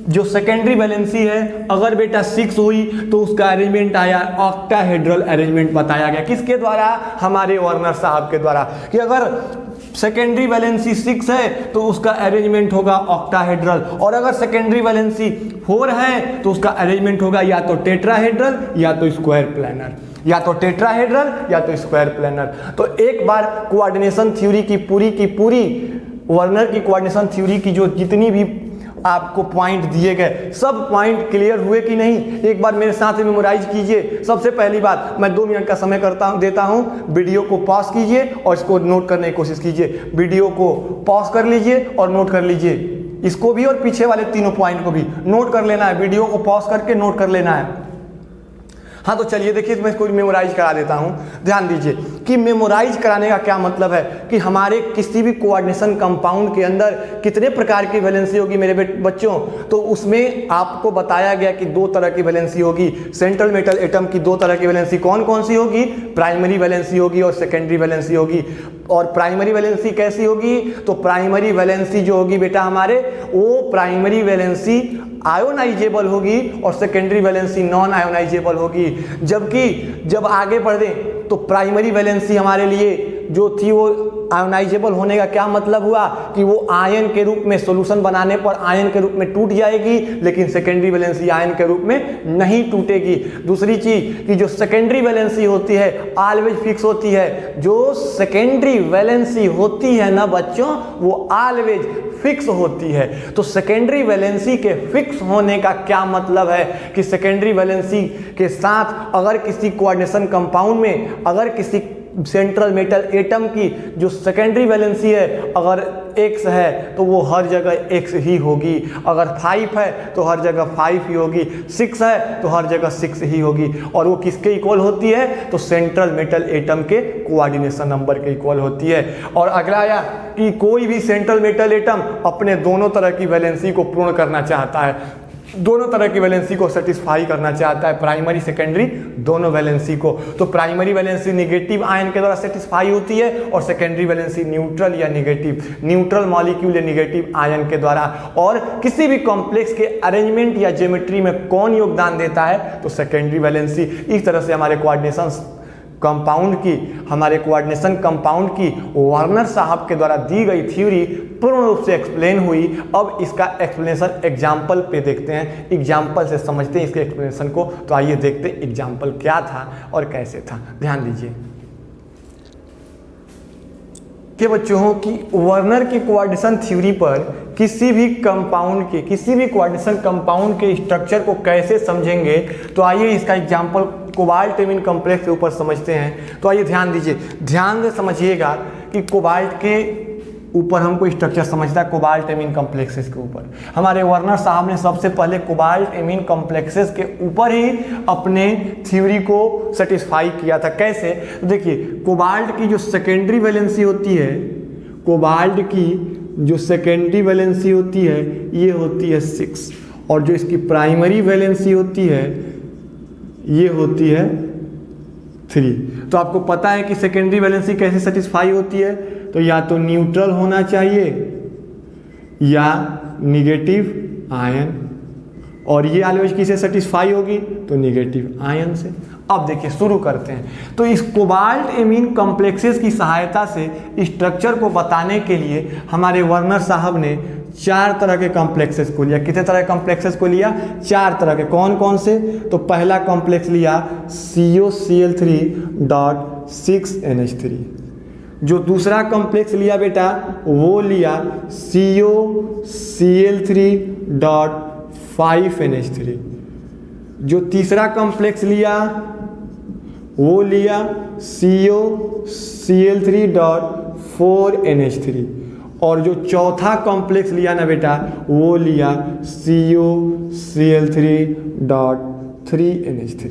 जो सेकेंडरी वैलेंसी है अगर बेटा 6 हुई तो उसका अरेंजमेंट आया ऑक्टाहेड्रल अरेंजमेंट बताया गया। किसके द्वारा, हमारे वर्नर साहब के द्वारा, कि अगर सेकेंडरी वैलेंसी 6 है तो उसका अरेंजमेंट होगा ऑक्टाहेड्रल, और अगर सेकेंडरी वैलेंसी 4 है तो उसका अरेंजमेंट होगा या तो टेट्राहेड्रल या तो स्क्वायर प्लैनर, या तो टेट्राहेड्रल या तो स्क्वायर प्लैनर। तो एक बार कोऑर्डिनेशन थ्योरी की पूरी वर्नर की कोऑर्डिनेशन थ्योरी की जो जितनी भी आपको पॉइंट दिए गए सब पॉइंट क्लियर हुए कि नहीं, एक बार मेरे साथ मेमोराइज कीजिए। सबसे पहली बात, मैं 2 मिनट का समय देता हूं, वीडियो को पॉज कीजिए और इसको नोट करने की कोशिश कीजिए। वीडियो को पॉज कर लीजिए और नोट कर लीजिए, इसको भी और पीछे वाले तीनों पॉइंट को भी नोट कर लेना है। वीडियो को पॉज करके नोट कर लेना है। हाँ तो चलिए देखिए, मैं इसको मेमोराइज करा देता हूँ। ध्यान दीजिए कि मेमोराइज कराने का क्या मतलब है कि हमारे किसी भी कोऑर्डिनेशन कंपाउंड के अंदर कितने प्रकार की वैलेंसी होगी मेरे बच्चों। तो उसमें आपको बताया गया कि 2 तरह की वैलेंसी होगी। सेंट्रल मेटल एटम की 2 तरह की वैलेंसी कौन कौन सी होगी, प्राइमरी वैलेंसी होगी और सेकेंडरी वैलेंसी होगी। और प्राइमरी वैलेंसी कैसी होगी, तो प्राइमरी वैलेंसी जो होगी बेटा हमारे, वो प्राइमरी वैलेंसी आयोनाइजेबल होगी और सेकेंडरी वैलेंसी नॉन आयोनाइजेबल होगी। जबकि जब आगे बढ़ दें तो प्राइमरी वैलेंसी हमारे लिए जो थी वो आयोनाइजेबल होने का क्या मतलब हुआ कि वो आयन के रूप में सॉल्यूशन बनाने पर आयन के रूप में टूट जाएगी, लेकिन सेकेंडरी वैलेंसी आयन के रूप में नहीं टूटेगी। दूसरी चीज कि जो सेकेंडरी वैलेंसी होती है ऑलवेज फिक्स होती है। जो सेकेंडरी वैलेंसी होती है ना बच्चों, वो ऑलवेज फिक्स होती है। तो सेकेंडरी वैलेंसी के फिक्स होने का क्या मतलब है कि सेकेंडरी वैलेंसी के साथ अगर किसी कोऑर्डिनेशन कंपाउंड में अगर किसी सेंट्रल मेटल एटम की जो सेकेंडरी वैलेंसी है अगर x है तो वो हर जगह x ही होगी, अगर 5 है तो हर जगह 5 ही होगी, 6 है तो हर जगह 6 ही होगी। और वो किसके इक्वल होती है? तो सेंट्रल मेटल एटम के कोऑर्डिनेशन नंबर के इक्वल होती है। और अगला आया कि कोई भी सेंट्रल मेटल एटम अपने दोनों तरह की वैलेंसी को पूर्ण करना चाहता है, दोनों तरह की वैलेंसी को सेटिस्फाई करना चाहता है, प्राइमरी सेकेंडरी दोनों वैलेंसी को। तो प्राइमरी वैलेंसी नेगेटिव आयन के द्वारा सेटिस्फाई होती है और सेकेंडरी वैलेंसी न्यूट्रल या न्यूट्रल मॉलिक्यूल या नेगेटिव आयन के द्वारा। और किसी भी कॉम्प्लेक्स के अरेंजमेंट या ज्योमेट्री में कौन योगदान देता है? तो सेकेंडरी वैलेंसी। इस तरह से हमारे कोऑर्डिनेशन कंपाउंड की वार्नर साहब के द्वारा दी गई थ्योरी पूर्ण रूप से एक्सप्लेन हुई। अब इसका एक्सप्लेनेशन एग्जाम्पल पे देखते हैं, एग्जाम्पल से समझते हैं इसके एक्सप्लेनेशन को। तो आइए देखते हैं एग्जाम्पल क्या था और कैसे था। ध्यान दीजिए कि बच्चों की वार्नर की कोऑर्डिनेशन थ्योरी पर किसी भी कोऑर्डिनेशन कंपाउंड के स्ट्रक्चर को कैसे समझेंगे, तो आइए इसका एग्जाम्पल कोबाल्ट एमीन कॉम्प्लेक्स के ऊपर समझते हैं। तो आइए ध्यान दीजिए, ध्यान से समझिएगा कि कोबाल्ट के ऊपर हमको स्ट्रक्चर समझता है कोबाल्ट एमीन कॉम्प्लेक्सेस के ऊपर। हमारे वार्नर साहब ने सबसे पहले कोबाल्ट एमीन कॉम्प्लेक्सेस के ऊपर ही अपने थ्योरी को सेटिस्फाई किया था। कैसे? तो देखिए, कोबाल्ट की जो सेकेंडरी वैलेंसी होती है, कोबाल्ट की जो सेकेंडरी वैलेंसी होती है ये होती है 6, और जो इसकी प्राइमरी वैलेंसी होती है ये होती है 3। तो आपको पता है कि सेकेंडरी वैलेंसी कैसे सेटिस्फाई होती है? तो या तो न्यूट्रल होना चाहिए या निगेटिव आयन, और ये ऑलवेज किसे सेटिस्फाई होगी? तो निगेटिव आयन से। अब देखिए शुरू करते हैं। तो इस कोबाल्ट एमीन कॉम्प्लेक्सेस की सहायता से स्ट्रक्चर को बताने के लिए हमारे वार्नर साहब ने 4 तरह के कॉम्प्लेक्सेस को लिया। कितने तरह के कॉम्प्लेक्सेस को लिया? 4 तरह के। कौन कौन से? तो पहला कॉम्प्लेक्स लिया COCl3.6NH3। जो दूसरा कॉम्प्लेक्स लिया बेटा वो लिया COCl3.5NH3। जो तीसरा कॉम्प्लेक्स लिया वो लिया COCl3.4NH3। और जो चौथा कॉम्प्लेक्स लिया ना बेटा वो लिया COCl3.3NH3।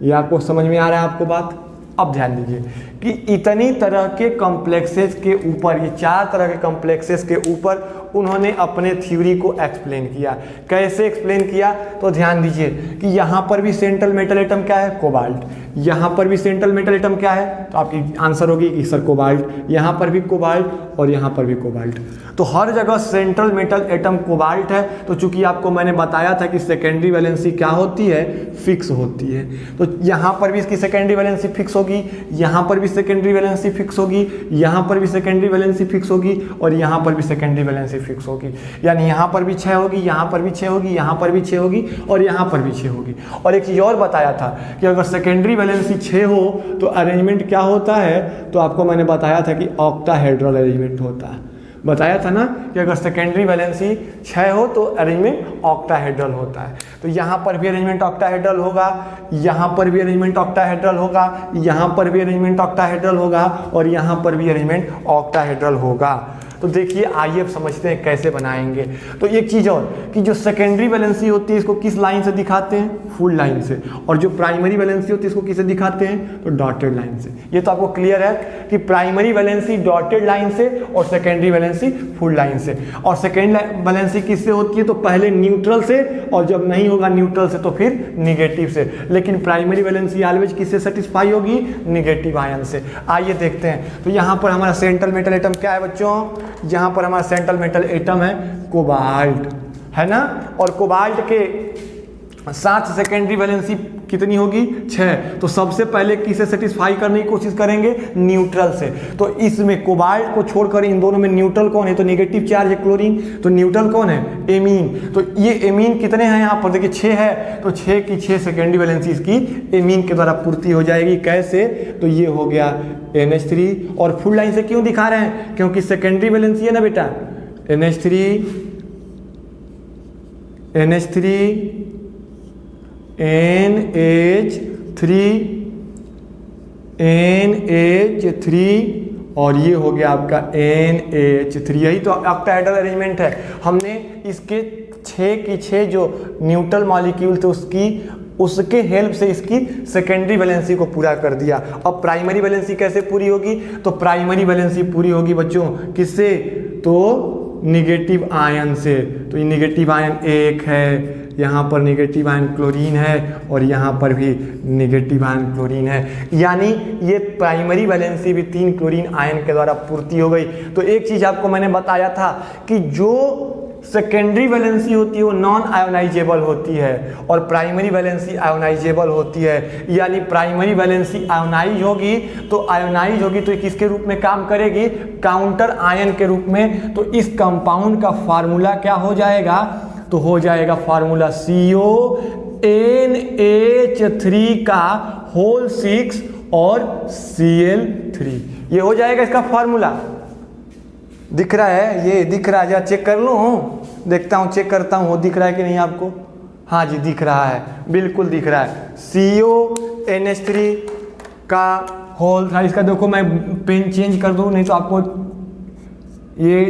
ये आपको समझ में आ रहा है आपको बात? अब ध्यान दीजिए कि इतनी तरह के कॉम्प्लेक्सेस के ऊपर, ये 4 तरह के कॉम्प्लेक्सेस के ऊपर उन्होंने अपने थ्योरी को एक्सप्लेन किया। कैसे एक्सप्लेन किया? तो ध्यान दीजिए कि यहाँ पर भी सेंट्रल मेटल एटम क्या है? कोबाल्ट। यहाँ पर भी सेंट्रल मेटल एटम क्या है? तो आपकी आंसर होगी कि सर कोबाल्ट। यहाँ पर भी कोबाल्ट और यहाँ पर भी कोबाल्ट। तो हर जगह सेंट्रल मेटल एटम कोबाल्ट है। तो चूंकि आपको मैंने बताया था कि सेकेंडरी वैलेंसी क्या होती है? फिक्स होती है। तो यहाँ पर भी इसकी सेकेंडरी वैलेंसी फिक्स होगी, यहाँ पर भी सेकेंडरी वैलेंसी फिक्स होगी, यहाँ पर भी सेकेंडरी वैलेंसी फिक्स होगी, और यहाँ पर भी सेकेंडरी वैलेंसी फिक्स होगी। यानी यहाँ पर भी 6 होगी, यहाँ पर भी 6 होगी, यहाँ पर भी 6 होगी और यहाँ पर भी 6 होगी। और एक चीज़ और बताया था कि अगर सेकेंडरी वैलेंसी 6 हो तो अरेंजमेंट क्या होता है? तो आपको मैंने बताया था कि ऑक्टाहेड्रल अरेंजमेंट होता है। बताया था ना कि अगर सेकेंडरी वैलेंसी 6 हो तो अरेंजमेंट ऑक्टाहेड्रल होता है। तो यहाँ पर भी अरेंजमेंट ऑक्टाहेड्रल होगा, यहाँ पर भी अरेंजमेंट ऑक्टाहेड्रल होगा, यहाँ पर भी अरेंजमेंट ऑक्टाहेड्रल होगा और यहाँ पर भी अरेंजमेंट ऑक्टाहेड्रल होगा। तो देखिए आइए अब समझते हैं कैसे बनाएंगे। तो एक चीज़ और कि जो सेकेंडरी वैलेंसी होती है इसको किस लाइन से दिखाते हैं? फुल लाइन से। और जो प्राइमरी वैलेंसी होती है इसको किसे दिखाते हैं? तो डॉटेड लाइन से। ये तो आपको क्लियर है कि प्राइमरी वैलेंसी डॉटेड लाइन से और सेकेंडरी वैलेंसी फुल लाइन से। और सेकेंड वैलेंसी किससे होती है? तो पहले न्यूट्रल से, और जब नहीं होगा न्यूट्रल से तो फिर निगेटिव से। लेकिन प्राइमरी वैलेंसी ऑलवेज किससे सेटिस्फाई होगी? निगेटिव आयन से। आइए देखते हैं। तो यहाँ पर हमारा सेंट्रल मेटल एटम क्या है बच्चों? यहाँ पर हमारा सेंट्रल मेटल एटम है कोबाल्ट, है ना। और कोबाल्ट के साथ सेकेंडरी वैलेंसी कितनी होगी 6। तो सबसे पहले किसे सेटिस्फाई करने की कोशिश करेंगे, न्यूट्रल से। तो इसमें कोबाल्ट को छोड़कर इन दोनों में न्यूट्रल कौन है, तो नेगेटिव चार्ज है क्लोरीन, तो न्यूट्रल कौन है, एमीन। तो ये एमीन कितने हैं यहाँ पर देखिए 6 है, तो 6 की 6 सेकेंडरी वैलेंसी इसकी एमीन के द्वारा पूर्ति हो जाएगी। कैसे, तो ये हो गया NH3। और फुल लाइन से क्यों दिखा रहे हैं, क्योंकि सेकेंडरी वैलेंसी है ना बेटा, NH3 NH3 और ये हो गया आपका NH3। यही तो ऑक्टाहेड्रल अरेंजमेंट है। हमने इसके 6 की 6 जो न्यूट्रल मॉलिक्यूल थे उसके हेल्प से इसकी सेकेंडरी वैलेंसी को पूरा कर दिया। अब प्राइमरी वैलेंसी कैसे पूरी होगी, तो प्राइमरी वैलेंसी पूरी होगी बच्चों किससे, तो निगेटिव आयन से। तो ये निगेटिव आयन 1 है, यहाँ पर निगेटिव आयन क्लोरीन है और यहाँ पर भी निगेटिव आयन क्लोरीन है, यानी ये प्राइमरी वैलेंसी भी 3 क्लोरीन आयन के द्वारा पूर्ति हो गई। तो एक चीज़ आपको मैंने बताया था कि जो सेकेंडरी वैलेंसी होती है वो नॉन आयोनाइजेबल होती है और प्राइमरी वैलेंसी आयोनाइजेबल होती है। यानी प्राइमरी वैलेंसी आयोनाइज होगी तो ये किसके रूप में काम करेगी, काउंटर आयन के रूप में। तो इस कंपाउंड का फार्मूला क्या हो जाएगा, तो हो जाएगा फार्मूला CONH3 का होल 6 और Cl3। ये हो जाएगा इसका फार्मूला। दिख रहा है, ये दिख रहा है, जरा चेक कर लूँ, देखता हूँ, चेक करता हूँ, दिख रहा है कि नहीं आपको। हाँ जी दिख रहा है, बिल्कुल दिख रहा है। CONH3 का होल, इसका देखो मैं पेन चेंज कर दूँ नहीं तो आपको ये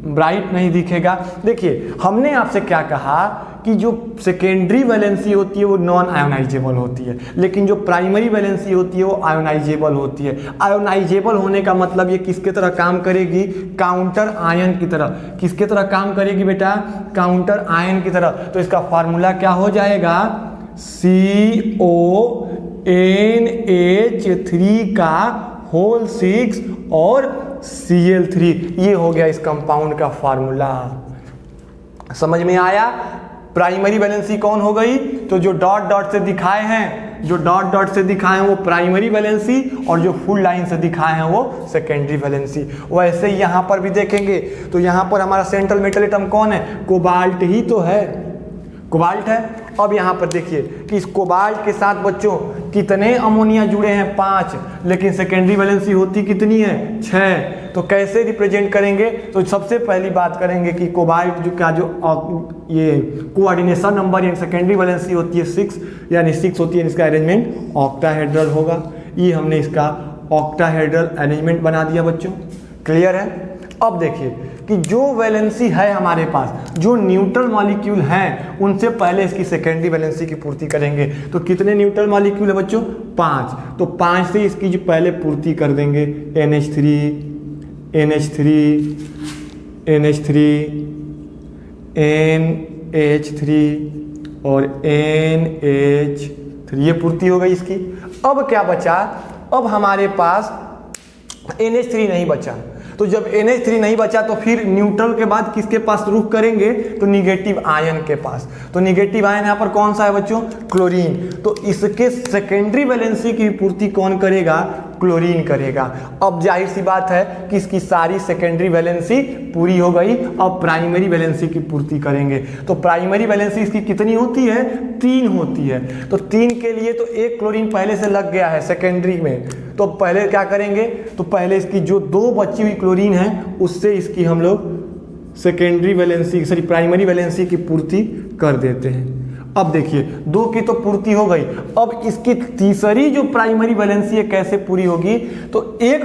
ब्राइट नहीं दिखेगा। देखिए हमने आपसे क्या कहा कि जो सेकेंडरी वैलेंसी होती है वो नॉन आयोनाइजेबल होती है, लेकिन जो प्राइमरी वैलेंसी होती है वो आयोनाइजेबल होती है। आयोनाइजेबल होने का मतलब ये किसके तरह काम करेगी, काउंटर आयन की तरह। किसके तरह काम करेगी बेटा, काउंटर आयन की तरह। तो इसका फार्मूला क्या हो जाएगा, CONH3 का होल 6 और Cl3। ये हो गया इस कंपाउंड का फार्मूला। समझ में आया। प्राइमरी वैलेंसी कौन हो गई, तो जो डॉट डॉट से दिखाए हैं, वो प्राइमरी वैलेंसी और जो फुल लाइन से दिखाए हैं वो सेकेंडरी वैलेंसी। वैसे ही यहाँ पर भी देखेंगे तो यहाँ पर हमारा सेंट्रल मेटल एटम कौन है, कोबाल्ट ही तो है, कोबाल्ट है। अब यहाँ पर देखिए कि इस कोबाल्ट के साथ बच्चों कितने अमोनिया जुड़े हैं, 5, लेकिन सेकेंडरी वैलेंसी होती कितनी है, 6। तो कैसे रिप्रेजेंट करेंगे, तो सबसे पहली बात करेंगे कि कोबाल्ट जो ये कोऑर्डिनेशन नंबर यानी सेकेंडरी वैलेंसी होती है 6, यानी 6 होती है, इसका अरेंजमेंट ऑक्टाहेड्रल होगा। ये हमने इसका ऑक्टाहेड्रल अरेंजमेंट बना दिया बच्चों, क्लियर है। अब देखिए कि जो वैलेंसी है हमारे पास, जो न्यूट्रल मॉलिक्यूल हैं, उनसे पहले इसकी सेकेंडरी वैलेंसी की पूर्ति करेंगे। तो कितने न्यूट्रल मॉलिक्यूल है बच्चों, 5। तो 5 से इसकी जो पहले पूर्ति कर देंगे, NH3 और NH3, ये पूर्ति हो गई इसकी। अब क्या बचा, अब हमारे पास NH3 नहीं बचा। तो जब NH3 नहीं बचा तो फिर न्यूट्रल के बाद किसके पास रुख करेंगे, तो निगेटिव आयन के पास। तो निगेटिव आयन यहाँ पर कौन सा है बच्चों, क्लोरीन। तो इसके सेकेंडरी वैलेंसी की पूर्ति कौन करेगा, क्लोरीन करेगा। अब जाहिर सी बात है कि इसकी सारी सेकेंडरी वैलेंसी पूरी हो गई। अब प्राइमरी वैलेंसी की पूर्ति करेंगे। तो प्राइमरी वैलेंसी इसकी कितनी होती है, 3 होती है। तो 3 के लिए तो 1 क्लोरीन पहले से लग गया है सेकेंडरी में। तो पहले क्या करेंगे, तो पहले इसकी जो 2 बची हुई क्लोरीन है उससे इसकी हम लोग सेकेंडरी वैलेंसी प्राइमरी वैलेंसी की पूर्ति कर देते हैं। अब देखिए 2 की तो पूर्ति हो गई। अब इसकी तीसरी जो प्राइमरी वैलेंसी है कैसे पूरी होगी, तो 1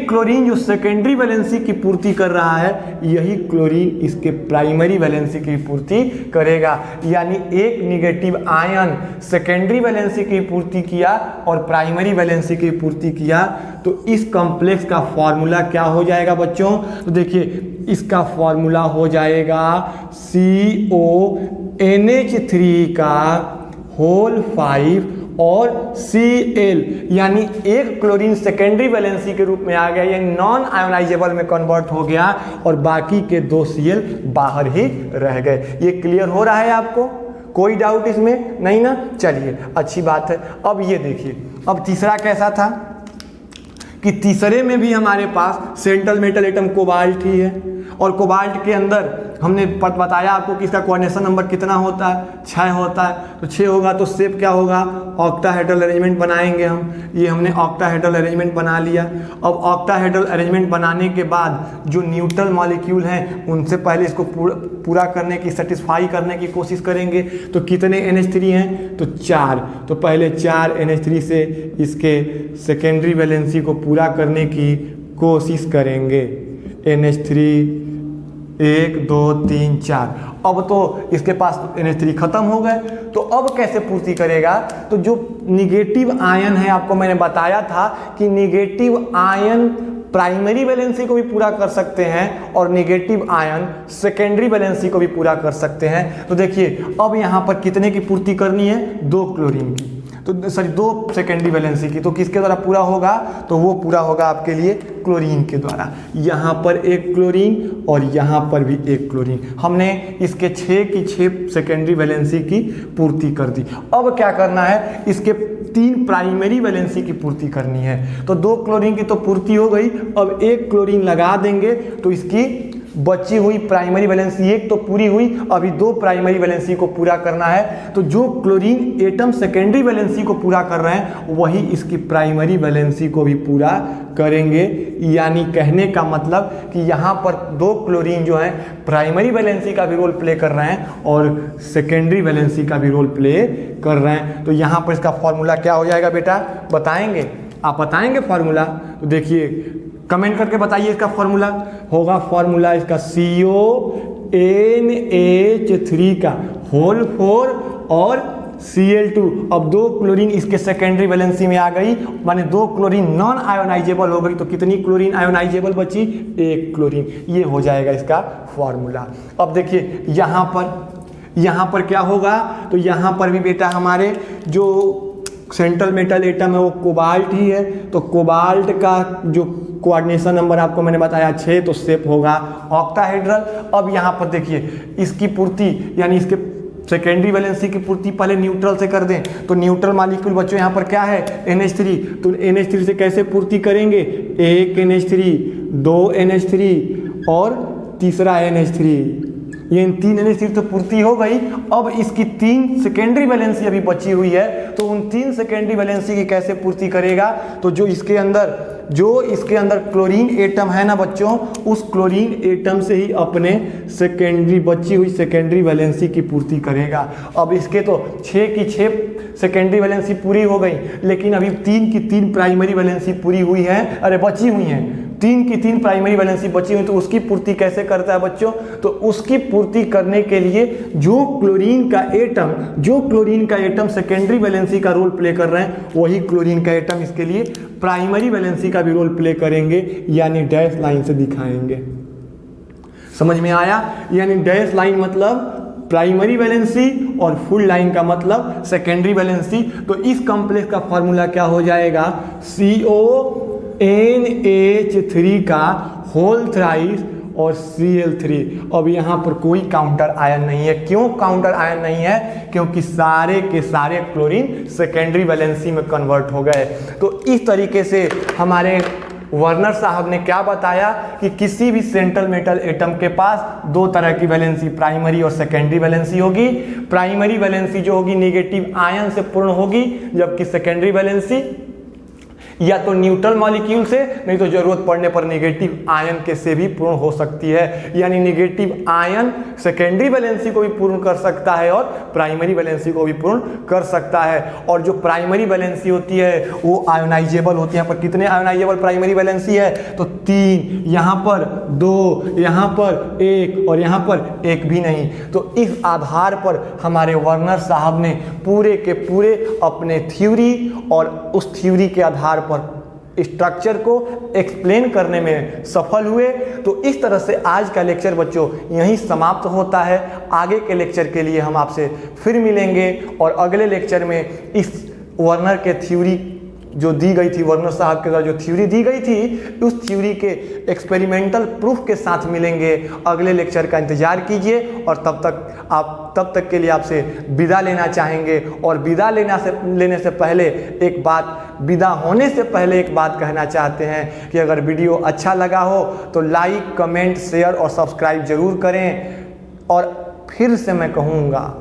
क्लोरीन जो सेकेंडरी वैलेंसी की पूर्ति कर रहा है, यही क्लोरीन इसके प्राइमरी वैलेंसी की पूर्ति करेगा। यानी 1 निगेटिव आयन सेकेंडरी वैलेंसी की पूर्ति किया और प्राइमरी वैलेंसी की पूर्ति किया। तो इस कॉम्प्लेक्स का फॉर्मूला क्या हो जाएगा बच्चों, तो देखिए इसका फॉर्मूला हो जाएगा CONH3 का होल 5 और Cl, यानी 1 क्लोरीन सेकेंडरी वैलेंसी के रूप में आ गया, यानी नॉन आयोनाइजेबल में कन्वर्ट हो गया और बाकी के 2 Cl बाहर ही रह गए। ये क्लियर हो रहा है आपको, कोई डाउट इसमें नहीं ना? चलिए अच्छी बात है। अब ये देखिए, अब तीसरा कैसा था कि तीसरे में भी हमारे पास सेंट्रल मेटल एटम कोबाल्ट ही है, और कोबाल्ट के अंदर हमने बताया आपको कि इसका कोऑर्डिनेशन नंबर कितना होता है, 6 होता है। तो 6 होगा तो शेप क्या होगा, ऑक्टाहेड्रल अरेंजमेंट बनाएंगे हम। ये हमने ऑक्टाहेड्रल अरेंजमेंट बना लिया। अब ऑक्टाहेड्रल अरेंजमेंट बनाने के बाद जो न्यूट्रल मॉलिक्यूल हैं उनसे पहले इसको पूरा करने की, सेटिस्फाई करने की कोशिश करेंगे। तो कितने NH3 हैं, तो 4। तो पहले 4 NH3 से इसके सेकेंडरी वैलेंसी को पूरा करने की कोशिश करेंगे। NH3 1 2 3 4। अब तो इसके पास NH3 खत्म हो गए, तो अब कैसे पूर्ति करेगा? तो जो निगेटिव आयन है, आपको मैंने बताया था कि निगेटिव आयन प्राइमरी वैलेंसी को भी पूरा कर सकते हैं और निगेटिव आयन सेकेंडरी वैलेंसी को भी पूरा कर सकते हैं। तो देखिए अब यहाँ पर कितने की पूर्ति करनी है, 2 क्लोरीन की, तो सॉरी 2 सेकेंडरी वैलेंसी की। तो किसके द्वारा पूरा होगा, तो वो पूरा होगा आपके लिए क्लोरीन के द्वारा। यहाँ पर 1 क्लोरीन और यहाँ पर भी 1 क्लोरीन। हमने इसके 6 की 6 सेकेंडरी वैलेंसी की पूर्ति कर दी। अब क्या करना है, इसके 3 प्राइमरी वैलेंसी की पूर्ति करनी है। तो 2 क्लोरीन की तो पूर्ति हो गई, अब 1 क्लोरीन लगा देंगे तो इसकी बची हुई प्राइमरी वैलेंसी 1 तो पूरी हुई, अभी 2 प्राइमरी वैलेंसी को पूरा करना है। तो जो क्लोरीन एटम सेकेंडरी वैलेंसी को पूरा कर रहे हैं वही इसकी प्राइमरी वैलेंसी को भी पूरा करेंगे। यानी कहने का मतलब कि यहाँ पर 2 क्लोरीन जो है प्राइमरी वैलेंसी का भी रोल प्ले कर रहे हैं और सेकेंडरी वैलेंसी का भी रोल प्ले कर रहे हैं। तो यहाँ पर इसका फॉर्मूला क्या हो जाएगा बेटा, बताएंगे? आप बताएंगे फॉर्मूला? तो देखिए कमेंट करके बताइए इसका फॉर्मूला। होगा फॉर्मूला इसका CONH3 का होल 4 और Cl2। अब 2 क्लोरीन इसके सेकेंडरी वैलेंसी में आ गई, माने 2 क्लोरीन नॉन आयोनाइजेबल हो गई। तो कितनी क्लोरीन आयोनाइजेबल बची, 1 क्लोरीन। ये हो जाएगा इसका फॉर्मूला। अब देखिए यहाँ पर क्या होगा, तो यहाँ पर भी बेटा हमारे जो सेंट्रल मेटल एटम है वो कोबाल्ट ही है। तो कोबाल्ट का जो कोऑर्डिनेशन नंबर आपको मैंने बताया 6, तो शेप होगा ऑक्टाहेड्रल। अब यहाँ पर देखिए इसकी पूर्ति, यानी इसके सेकेंडरी वैलेंसी की पूर्ति पहले न्यूट्रल से कर दें। तो न्यूट्रल मॉलिक्यूल बच्चों यहाँ पर क्या है, NH3। तो NH3 से कैसे पूर्ति करेंगे, 1 NH3, 2 NH3 और तीसरा NH3। ये इन 3 NH3 तो पूर्ति हो गई। अब इसकी 3 सेकेंडरी वैलेंसी अभी बची हुई है, तो उन 3 सेकेंडरी वैलेंसी की कैसे पूर्ति करेगा? तो जो इसके अंदर क्लोरीन एटम है ना बच्चों, उस क्लोरीन एटम से ही अपने बची हुई सेकेंडरी वैलेंसी की पूर्ति करेगा। अब इसके तो 6 की 6 सेकेंडरी वैलेंसी पूरी हो गई, लेकिन अभी 3 की 3 प्राइमरी वैलेंसी पूरी हुई है, बची हुई हैं। 3 की 3 प्राइमरी वैलेंसी बची हुई, तो उसकी पूर्ति कैसे करता है बच्चों? तो उसकी पूर्ति करने के लिए जो क्लोरीन का एटम सेकेंडरी वैलेंसी का रोल प्ले कर रहे हैं, वही क्लोरीन का एटम इसके लिए प्राइमरी वैलेंसी का भी रोल प्ले करेंगे, यानी डैश लाइन से दिखाएंगे। समझ में आया? यानी डैश लाइन मतलब प्राइमरी वैलेंसी और फुल लाइन का मतलब सेकेंडरी वैलेंसी। तो इस कॉम्प्लेक्स का फॉर्मूला क्या हो जाएगा, CONH3 का होल थ्राइस और Cl3। अब यहाँ पर कोई काउंटर आयन नहीं है। क्यों काउंटर आयन नहीं है? क्योंकि सारे के सारे क्लोरीन सेकेंडरी वैलेंसी में कन्वर्ट हो गए। तो इस तरीके से हमारे वर्नर साहब ने क्या बताया कि किसी भी सेंट्रल मेटल एटम के पास 2 तरह की वैलेंसी, प्राइमरी और सेकेंडरी वैलेंसी होगी। प्राइमरी वैलेंसी जो होगी निगेटिव आयन से पूर्ण होगी, जबकि सेकेंडरी वैलेंसी या तो न्यूट्रल मॉलिक्यूल से, नहीं तो जरूरत पड़ने पर नेगेटिव आयन के से भी पूर्ण हो सकती है। यानी नेगेटिव आयन सेकेंडरी वैलेंसी को भी पूर्ण कर सकता है और प्राइमरी वैलेंसी को भी पूर्ण कर सकता है। और जो प्राइमरी वैलेंसी होती है वो आयोनाइजेबल होती है। यहाँ पर कितने आयोनाइजेबल प्राइमरी वैलेंसी है? तो 3, यहाँ पर 2, यहाँ पर 1 और यहाँ पर 1 भी नहीं। तो इस आधार पर हमारे वर्नर साहब ने पूरे के पूरे अपने थ्योरी और उस थ्योरी के आधार पर स्ट्रक्चर को एक्सप्लेन करने में सफल हुए। तो इस तरह से आज का लेक्चर बच्चों यहीं समाप्त होता है। आगे के लेक्चर के लिए हम आपसे फिर मिलेंगे और अगले लेक्चर में इस वर्नर के थ्योरी जो दी गई थी, वर्नर साहब के द्वारा जो थ्योरी दी गई थी, उस थ्योरी के एक्सपेरिमेंटल प्रूफ के साथ मिलेंगे। अगले लेक्चर का इंतजार कीजिए और तब तक के लिए आपसे विदा लेना चाहेंगे। और विदा लेने से पहले विदा होने से पहले एक बात कहना चाहते हैं कि अगर वीडियो अच्छा लगा हो तो लाइक, कमेंट, शेयर और सब्सक्राइब जरूर करें। और फिर से मैं कहूँगा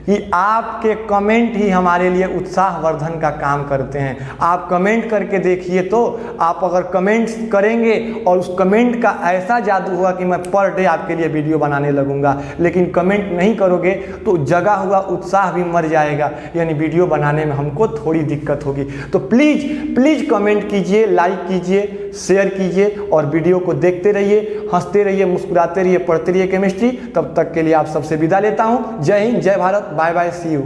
कि आपके कमेंट ही हमारे लिए उत्साहवर्धन का काम करते हैं। आप कमेंट करके देखिए, तो आप अगर कमेंट्स करेंगे और उस कमेंट का ऐसा जादू हुआ कि मैं पर डे आपके लिए वीडियो बनाने लगूंगा, लेकिन कमेंट नहीं करोगे तो जगा हुआ उत्साह भी मर जाएगा, यानी वीडियो बनाने में हमको थोड़ी दिक्कत होगी। तो प्लीज़ कमेंट कीजिए, लाइक कीजिए, शेयर कीजिए और वीडियो को देखते रहिए, हंसते रहिए, मुस्कुराते रहिए, पढ़ते रहिए केमिस्ट्री। तब तक के लिए आप सबसे विदा लेता हूँ। जय हिंद, जय Bharat, bye bye, see you.